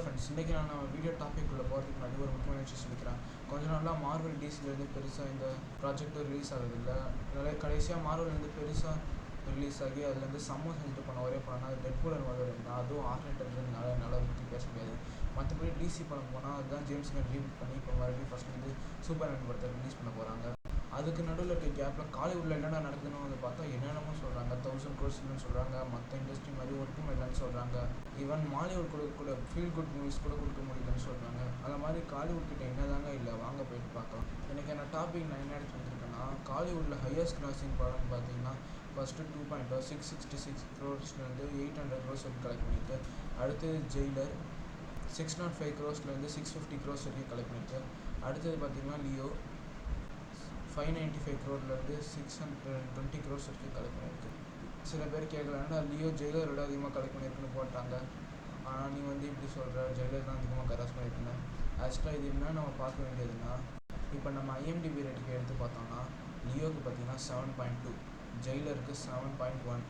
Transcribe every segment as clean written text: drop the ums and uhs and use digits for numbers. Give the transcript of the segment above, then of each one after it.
Friends, இன்றைக்கி நான் video topic உள்ள போகிறதுக்கு முன்னாடி ஒரு முக்கியமான விஷயம் சொல்லிக்கிறேன். கொஞ்ச நாளாக மார்வல் டிசிலேருந்து பெருசாக இந்த ப்ராஜெக்ட்டும் ரிலீஸ் ஆகுதில்லை. கடைசியாக மார்வல்லேருந்து பெருசாக ரிலீஸ் ஆகி அதுலேருந்து சம்மர் செஞ்சுட்டு பண்ண ஒரே படம்னா அது டெட்பூல் அண்ட் வால்வரின் தான். அதுவும் ஆர்னேட்டர்னால நல்லா பற்றி பேச முடியாது. மற்றபடி டிசி படம் போனால் அதுதான் ஜேம்ஸ் கன் ரீபூட் பண்ணி இப்போ மறுபடியும் ஃபஸ்ட்லேருந்து சூப்பர்மேன் படத்தை ரிலீஸ் பண்ண போகிறாங்க. அதுக்கு நடுவில் இருக்க கேப்பில் காலிவுட்டில் என்னென்ன நடக்குதுன்னு வந்து பார்த்தா என்னென்னமோ சொல்கிறாங்க. 1000 crores இல்லைன்னு சொல்கிறாங்க. மற்ற இண்டஸ்ட்ரி மாதிரி ஒர்க்கும் இல்லைன்னு சொல்கிறாங்க. ஈவன் மாலிவுட் கூட ஃபீல் குட் மூவிஸ் கூட கொடுக்க முடியலன்னு சொல்கிறாங்க. அந்த மாதிரி காலிவுட் கிட்ட என்னதாங்க இல்லை, வாங்க போயிட்டு பார்க்கலாம். எனக்கு என்ன டாபிக் நான் என்ன எடுத்து வந்திருக்கேன்னா, காலிவுட்டில் ஹையஸ்ட் கிராசிங் படம்னு பார்த்தீங்கன்னா ஃபஸ்ட்டு 666 crores-லேருந்து 800 crores வரைக்கும் கலெக்ட் பண்ணியிருக்கு. அடுத்தது ஜெயிலர் 605 crores-லேருந்து 650 crores வரைக்கும் கலெக்ட் பண்ணியிருக்கு. அடுத்தது பார்த்திங்கன்னா லியோ 595 crore-லேருந்து 620 crores வரைக்கும் கலெக்ட் பண்ணியிருக்கு. சில பேர் கேட்கலான்னா லியோ ஜெயிலரோட அதிகமாக கலெக்ட் பண்ணியிருக்குன்னு போட்டாங்க. ஆனால் நீ இப்படி சொல்கிற, ஜெயிலர் தான் அதிகமாக கராஸ் பண்ணியிருக்குன்னு. ஆக்சுவலாக இது என்ன நம்ம பார்க்க வேண்டியதுன்னா, இப்போ நம்ம ஐஎம்டிபி ரேட்டுக்கு எடுத்து பார்த்தோம்னா லியோவுக்கு பார்த்தீங்கன்னா 7.2, ஜெயிலருக்கு 7.1.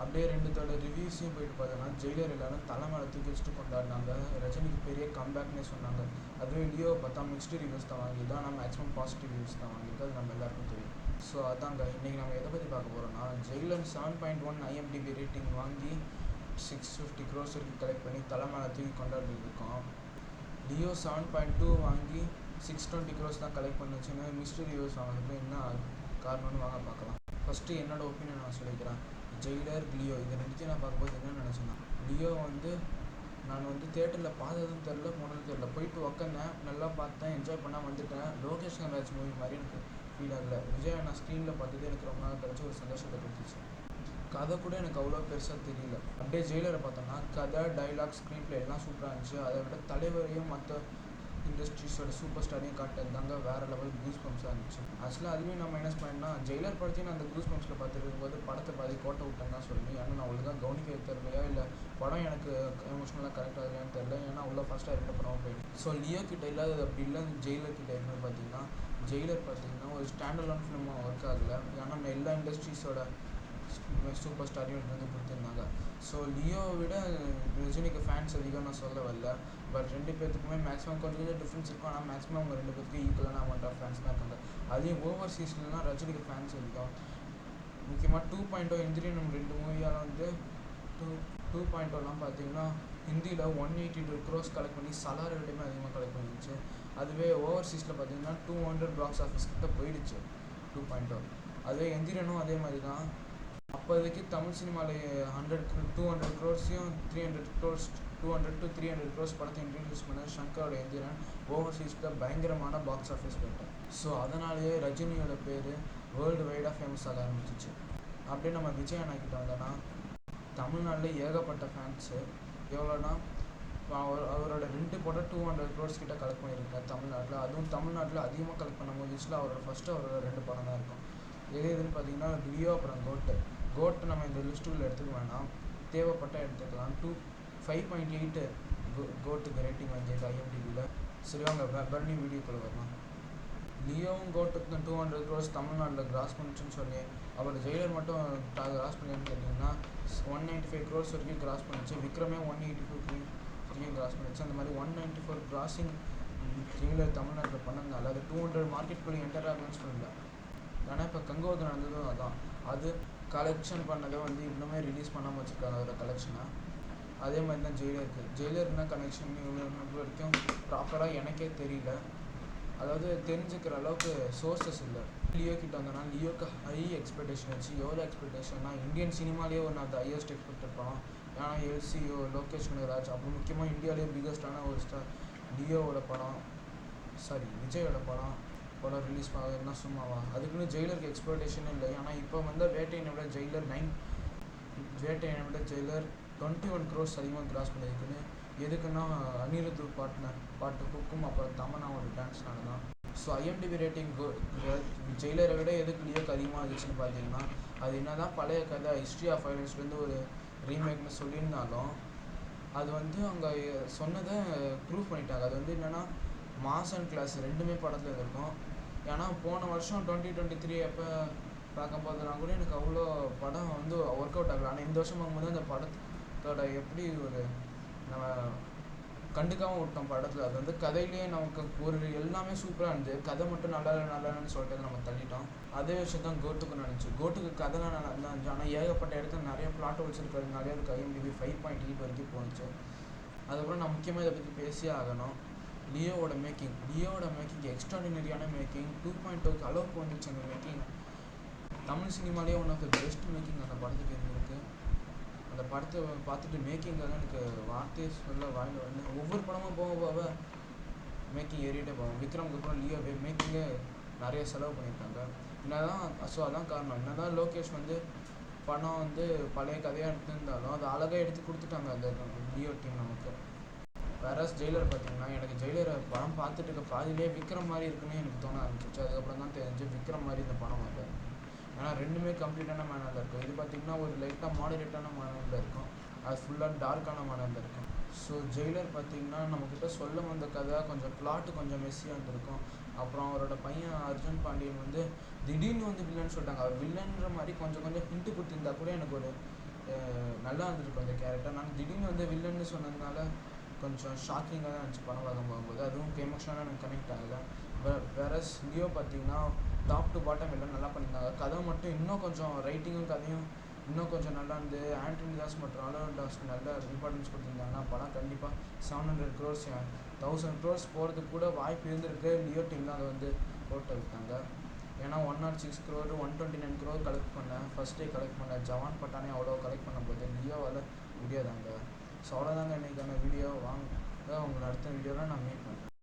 அப்படியே ரெண்டுத்தோட ரிவ்யூஸையும் போயிட்டு பார்த்தோன்னா ஜெயிலர் எல்லாரும் தலை மேலே தூக்கி வச்சுட்டு கொண்டாடினாங்க. ரஜினிக்கு பெரிய கம்பேக்னே சொன்னாங்க. அதுவே லியோ பார்த்தா மிக்ஸ்டு ரிவ்யூஸ் தான் வாங்கிது. ஆனால் மேக்ஸிமம் பாசிட்டிவ் ரிவ்யூஸ் தான் வாங்கியிருக்கு. அது நம்ம எல்லாருக்கும் தெரியும். ஸோ அதாங்க இன்றைக்கி நம்ம எதை பற்றி பார்க்க போகிறோம்னா, ஜெயிலர் 7.1 ஐஎம்டிபி ரேட்டிங் வாங்கி 650 crores வரைக்கும் கலெக்ட் பண்ணி தலை மேலே தூக்கி கொண்டாடிருக்கோம். லியோ 7.2 வாங்கி 620 crores தான் கலெக்ட் பண்ணுச்சுன்னு மிஸ்ட்ரி ரிவ்யூஸ் வாங்கினதுக்கு என்ன காரணம்னு வாங்க பார்க்கலாம். ஃபஸ்ட்டு என்னோடய ஒப்பீனியன் நான் சொல்லிக்கிறேன். ஜெயிலர், லியோ இது ரெண்டுத்தையும் நான் பார்க்கும்போது என்ன நினச்சேன்னா, லியோ நான் தேட்டரில் பார்த்ததும் தெரில, போனதும் தெரில. போயிட்டு உக்காந்தேன், நல்லா பார்த்தேன், என்ஜாய் பண்ணால் வந்துட்டேன். லோகேஷ் கனராஜ் மூவி மாதிரி எனக்கு ஃபீல் ஆகலை. விஜய் நான் ஸ்க்ரீனில் பார்த்தது எனக்கு ரொம்ப நாள் கழிச்சு ஒரு சந்தோஷத்தை கொடுத்துச்சு. கதை கூட எனக்கு அவ்வளோ பெருசாக தெரியல. அப்படியே ஜெயிலரை பார்த்தோம்னா கதை, டைலாக், ஸ்க்ரீன் பிளே எல்லாம் சூப்பராக இருந்துச்சு. அதை விட தலைவரையும் மற்ற இண்டஸ்ட்ரீஸோட சூப்பர் ஸ்டாரையும் காட்டுறதாங்க வேறு லெவல் கூஸ் பம்ப்ஸாக இருந்துச்சு. ஆக்சுவலாக அதுலேயும் நான் மைனஸ் பாயிண்ட்னா, ஜெயிலர் படத்தையும் நான் அந்த கூஸ் பம்ப்ஸில் பார்த்துருக்கும்போது படத்தை பாதி கோட்டை விட்டேன்னு தான் சொல்லி. ஏன்னா நான் அவ்வளோதான் கவனிக்க தெரியலையா, இல்லை படம் எனக்கு எமோஷனலாக கரெக்ட் ஆகலையான்னு தெரில. ஏன்னா அவ்வளோ ஃபஸ்ட்டாக இருந்த படம் போயிடுச்சு. ஸோ லியோ கிட்ட இல்லாத அப்படி இல்லை, ஜெயிலர் கிட்ட இருக்குன்னு பார்த்தீங்கன்னா, ஜெயிலர் பார்த்தீங்கன்னா ஒரு ஸ்டாண்டர்ட் ஃபிலிமாக ஒர்க் ஆகலை. ஏன்னா எல்லா இண்டஸ்ட்ரீஸோட சூப்பர் ஸ்டாரையும் கொடுத்துருந்தாங்க. ஸோ லியோவை விட ரஜினிக்கு ஃபேன்ஸ் அதிகம் நான் சொல்ல வரல. பட் ரெண்டு பேர்த்துக்குமே மேக்ஸிமம் கொஞ்சம் டிஃப்ரென்ஸ் இருக்கும். ஆனால் மேக்ஸிமம் அவங்க ரெண்டு பேருக்கு ஈக்குவலான அமௌண்ட் ஆஃப் ஃபேன்ஸ் தான் இருக்காங்க. அதையும் ஓவர்சீஸ்லாம் ரஜினிக்கு ஃபேன்ஸ் அதிகம். முக்கியமாக 2.0 எந்திரியன் ரெண்டு மூவியால் 2.0லாம் பார்த்தீங்கன்னா ஹிந்தியில் 182 crores கலெக்ட் பண்ணி சலார் விடையுமே அதிகமாக கலெக்ட் பண்ணிடுச்சு. அதுவே ஓவர்சீஸில் பார்த்தீங்கன்னா 200 பாக்ஸ் ஆஃபீஸ் கிட்ட போயிடுச்சு 2.0. அதுவே எந்திரனும் அதே மாதிரி தான். அப்போதைக்கு தமிழ் சினிமாவில் 200 crores-ஐயும் 200 to 300 crores படத்தை இன்ட்ரடியூஸ் பண்ண ஷங்கரோட எந்திரன் ஓவர்சீஸில் பயங்கரமான பாக்ஸ் ஆஃபீஸ் போயிட்டேன். ஸோ அதனாலேயே ரஜினியோட பேர் வேர்ல்டு வைடாக ஃபேமஸ் ஆக ஆரம்பிச்சிச்சு. அப்படியே நம்ம விஜய் அண்ணா கிட்ட வந்தோன்னா, தமிழ்நாட்டில் ஏகப்பட்ட ஃபேன்ஸு. எவ்வளோனா அவரோட 2 படம் 200 crores கிட்ட கலெக்ட் பண்ணியிருக்கார் தமிழ்நாட்டில். அதுவும் தமிழ்நாட்டில் அதிகமாக கலெக்ட் பண்ண மூவிஸில் அவரோட 2 படம் தான் இருக்கும். எதுன்னு பார்த்தீங்கன்னா லியோ, அப்புறம் கோட்டு நம்ம இந்த லிஸ்ட்டுக்குள்ள எடுத்துக்க வேணாம், தேவைப்பட்ட எடுத்துக்கலாம். 5.8 கோட்டுக்கு ரேட்டிங் வாங்கியிருக்கு ஐஎம்டிபியில். சரி வாங்க பரணி வீடியோக்குள்ளே வரலாம். லியோவும் கோட்டுக்கு தான் 200 crores தமிழ்நாட்டில் கிராஸ் பண்ணிச்சுன்னு சொல்லி, அவர் ஜெயிலர் மட்டும் கிராஸ் பண்ணியான்னு கேட்டிங்கன்னா 195 crores வரைக்கும் கிராஸ் பண்ணிச்சு. விக்ரமே 184 வரைக்கும் கிராஸ் பண்ணிச்சு. அந்த மாதிரி 194 கிராசிங் ஜெயிலர் தமிழ்நாட்டில் பண்ணதுனால அது 200 மார்க்கெட்டுக்குள்ளே என்டர் ஆகணும்னு சொல்லல. ஏன்னா இப்போ கங்கோது நடந்ததும் அதான். அது கலெக்ஷன் பண்ணதை இன்னுமே ரிலீஸ் பண்ணாமல் வச்சுருக்காங்க அதோட கலெக்ஷனை. அதே மாதிரி தான் ஜெயிலர்னா கனெக்ஷன் இவ்வளோ வரைக்கும் ப்ராப்பராக எனக்கே தெரியல. அதாவது தெரிஞ்சுக்கிற அளவுக்கு சோர்ஸஸ் இல்லை. லியோ கிட்ட வந்தோன்னா லியோக்கு ஹை எக்ஸ்பெக்டேஷன் வச்சு. எவ்வளோ எக்ஸ்பெக்டேஷன்னா, இந்தியன் சினிமாலேயே ஒன்று அந்த ஹையஸ்ட் எக்ஸ்பெக்டட் படம். ஏன்னா எல்சிஓ, லோகேஷ் கனகராஜ், அப்புறம் முக்கியமாக இந்தியாவிலேயே பிக்கஸ்டான ஒரு ஸ்டார் லியோவோட படம், விஜயோட படம் ரிலீஸ் ஆகுதுன்னா சும்மாவா? அதுக்குன்னு ஜெயிலருக்கு எக்ஸ்பெக்டேஷன் இல்லை. ஆனால் இப்போ வேட்டையனை விட ஜெயிலர் 21 crores அதிகமாக கிராஸ் பண்ணியிருக்குன்னு. எதுக்குன்னா அனிருத் பாட்டு குக்கும் அப்புறம் தமன்னாவோட டான்ஸ்னால தான். ஸோ ஐஎம்டிபி ரேட்டிங் ஜெயிலரை விட எதுக்கு லியோக்கு அதிகமாக இருந்துச்சுன்னு பார்த்தீங்கன்னா, அது என்ன தான் பழைய கதை ஹிஸ்ட்ரி ஆஃப் வயலன்ஸ்லேருந்து ஒரு ரீமேக்னு சொல்லியிருந்தாலும் அது அவங்க சொன்னதை ப்ரூவ் பண்ணிட்டாங்க. அது என்னென்னா மாஸ் அண்ட் கிளாஸ் ரெண்டுமே படத்தில் இருக்கும். ஏன்னா போன வருஷம் 2023 அப்போ பார்க்கும்போதுனா கூட எனக்கு அவ்வளோ படம் ஒர்க் அவுட் ஆகலை. ஆனால் இந்த வருஷம் பார்க்கும்போது அந்த படத்தோட எப்படி ஒரு நம்ம கண்டுக்காமல் விட்டோம் படத்தில். அது வந்து கதையிலேயே நமக்கு ஒரு எல்லாமே சூப்பராக இருந்தது, கதை மட்டும் நல்லா இல்லைன்னு சொல்லிட்டு நம்ம தள்ளிட்டோம். அதே விஷயம் தான் கோட்டுக்கு நடந்துச்சு. கோட்டுக்கு கதைலாம் நல்லா இருந்துச்சு, ஆனால் ஏகப்பட்ட இடத்துல நிறைய பிளாட் வச்சுருக்கிறதுனாலே அது IMDb 5.8 வரைக்கும் போணுச்சு. அதுக்கப்புறம் நான் முக்கியமாக இதை பற்றி பேசியே ஆகணும். லியோவோட மேக்கிங் எக்ஸ்ட்ராடினரியான மேக்கிங். 2.2க்கு அளவுக்கு வந்துச்சு அந்த மேக்கிங். தமிழ் சினிமாலேயே one of the best making அந்த படத்துக்கு இருந்திருக்கு. அந்த படத்தை பார்த்துட்டு மேக்கிங்காக எனக்கு வார்த்தையே சொல்ல வாயில் வந்து ஒவ்வொரு படமும் போக போக மேக்கிங் ஏறிட்டே போகும். விக்ரமுக்கு அப்புறம் லியோ மேக்கிங்கே நிறைய செலவு பண்ணியிருக்காங்க. அதான் காரணம். என்னதான் லோகேஷ் வந்து படம் வந்து பழைய கதையாக எடுத்திருந்தாலும் அதை அழகாக எடுத்து கொடுத்துட்டாங்க அந்த லியோ டீம் நமக்கு. வேற ஜெயிலர் பார்த்தீங்கன்னா, எனக்கு ஜெயிலரை படம் பார்த்துட்டு இருக்க பாதியிலே விக்ரம் மாதிரி இருக்குன்னு எனக்கு தோண ஆரம்பிச்சிச்சு. அதுக்கப்புறம் தான் தெரிஞ்சு விக்ரம் மாதிரி இந்த படம் வந்து, ஏன்னா ரெண்டுமே கம்ப்ளீட்டான மேனரில் இருக்கும். இது பார்த்திங்கன்னா ஒரு லைட்டாக மாடரேட்டான மேனரில் இருக்கும், அது ஃபுல்லாக டார்க்கான மேனரில் இருக்கும். ஸோ ஜெயிலர் பார்த்திங்கன்னா நம்மக்கிட்ட சொல்ல வந்த கதை கொஞ்சம் பிளாட்டு கொஞ்சம் மெஸ்ஸியாக இருந்திருக்கும். அப்புறம் அவரோட பையன் அர்ஜுன் பாண்டியன் வந்து திடீர்னு வந்து வில்லன்னு சொல்லிட்டாங்க. அவர் வில்லன்ற மாதிரி கொஞ்சம் ஹிண்ட்டு கொடுத்துருந்தா கூட எனக்கு ஒரு நல்லா இருந்திருக்கும் அந்த கேரக்டர். நான் திடீர்னு வந்து வில்லன்னு சொன்னதுனால கொஞ்சம் ஷாக்கிங்காக தான் இருந்துச்சு படம் பார்க்க போகும்போது. அதுவும் எமோஷனலாக எனக்கு கனெக்ட் ஆகலை. வேற லியோ பார்த்திங்கன்னா டாப் டு பாட்டம் எல்லாம் நல்லா பண்ணியிருந்தாங்க. கதை மட்டும் இன்னும் கொஞ்சம் ரைட்டிங்கும் கதையும் இன்னும் கொஞ்சம் நல்லா இருந்து ஆண்டனி தாஸ் மற்றும் அலோன் தாஸ்க்கு நல்ல இம்பார்ட்டன்ஸ் கொடுத்துருந்தாங்கன்னா படம் கண்டிப்பாக 700 crores 1000 crores போகிறதுக்கு கூட வாய்ப்பு இருந்திருக்கு. லியோ டீம் தான் அதை வந்து போட்டு விட்டாங்க. ஏன்னா 106 crore 129 crore கலெக்ட் பண்ணேன் ஃபஸ்ட் டே கலெக்ட் பண்ணேன். ஜவான் பட்டானே அவ்வளோ கலெக்ட் பண்ண போது லியோவால் முடியாதாங்க. ஸோ அவ்வளோதாங்க இன்றைக்கான வீடியோ. வாங்க உங்களை அடுத்த வீடியோவில் நான் மீட் பண்ணுறேன்.